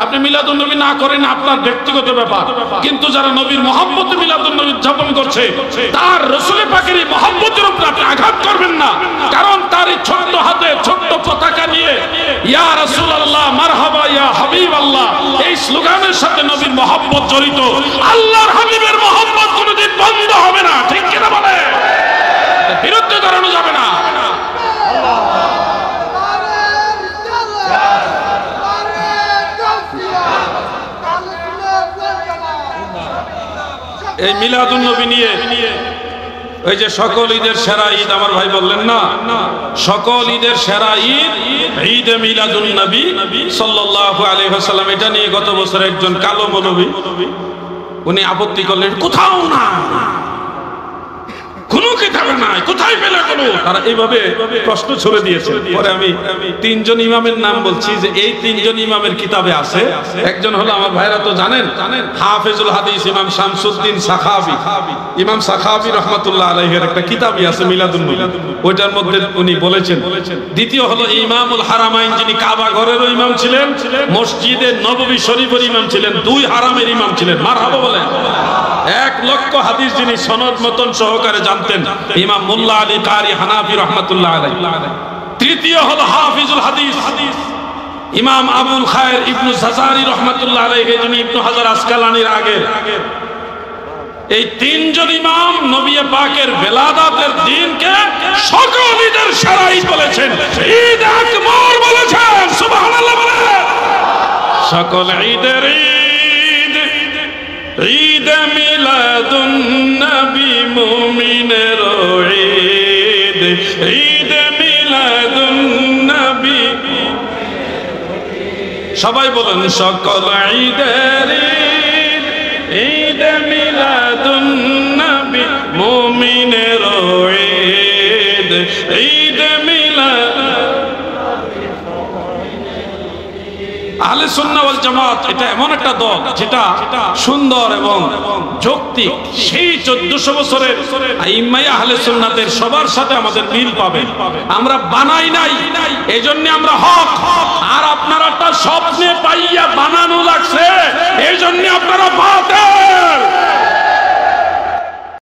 আপনি মিলাদুন নবী না করেন আপনার ব্যক্তিগত ব্যাপার, কিন্তু যারা নবীর মহব্বতে মিলাদুন নবী উদযাপন করছে তার রাসূল পাকের এই মহব্বতের উপর আপনি আঘাত করবেন না। কারণ তার এই ছোট্ট হাতে ছোট্ট পতাকা নিয়ে ইয়া রাসূলুল্লাহ মারহাবা ইয়া হাবিবাল্লাহ এই স্লোগানের সাথে নবীর মহব্বত জড়িত। আল্লাহর হাবিবের মহব্বত কোনোদিন বন্ধ হবে না, ঠিক কিনা বলে? বিরুদ্ধে দাঁড়ানো যাবে না। এই মিলাদুন নবী নিয়ে ওই যে সকল ঈদের সেরা ঈদ আমার ভাই বললেন না, সকল ঈদের সেরা ঈদ ঈদে মিলাদুন নবী সাল্লাল্লাহু আলাইহি ওয়াসাল্লাম। এটা নিয়ে গত বছর একজন কালো মৌলবী উনি আপত্তি করলেন, কোথাও না, কোনো কিতাবে নাই, কোথায় পেলে কোনো? তারা এইভাবে প্রশ্ন ছড়ে দিয়েছে। পরে আমি তিনজন ইমামের নাম বলছি যে এই তিনজন ইমামের কিতাবে আছে। একজন হলো আমার ভাইরা তো জানেন, হাফেজুল হাদিস ইমাম শামসুদ্দিন সাখাবী, ইমাম সাখাবী রাহমাতুল্লাহ আলাইহির একটা কিতাবই আছে মিলাদুন নবী, ওইটার মধ্যে উনি বলেছেন। দ্বিতীয় হলো ইমামুল হারামাইন, যিনি কাবা ঘরেরও ইমাম ছিলেন, মসজিদে নববী শরীফের ইমাম ছিলেন, দুই হারামের ইমাম ছিলেন। মারহাবা বলেন। 1 লক্ষ হাদিস যিনি সনদ মতন সহকারে জানতেন, ইমাম মোল্লা আলী কারি হানাফি রাহমাতুল্লাহ আলাইহি। তৃতীয় হলো হাফিজুল হাদিস ইমাম আবুল খায়ের ইবনু জাজারি রাহমাতুল্লাহ আলাইহি, যিনি ইবনু হাজার আসকালানির আগে। এই তিনজন ইমাম নবী পাকের বেলাদাতের দিনকে সকল ঈদের সেরা ঈদ বলেছেন, ঈদ আকবর বলেছেন। সুবহানাল্লাহ বলেন। সকল ঈদের ঈদ, ঈদ মিলাদুন নবী মুমিনের ঈদ, ঈদ মিলাদুন নবী। সবাই বলেন সকল ঈদের ঈদ, ঈদ মিলাদুন নবী মুমিনের ঈদ, ঈদ মিলাদ। আহলে সুন্নাহ ওয়াল জামাত এটা এমন একটা দল যেটা সুন্দর এবং যৌক্তিক। সেই 1400 বছরের আইম্মায়ে আহলে সুন্নাতের সবার সাথে আমাদের মিল পাবে। আমরা বানাই নাই, এইজন্য আমরা হক। আর আপনারা একটা স্বপ্নে পাইয়া বানানো লাগছে, এইজন্য আপনারা বাতিল।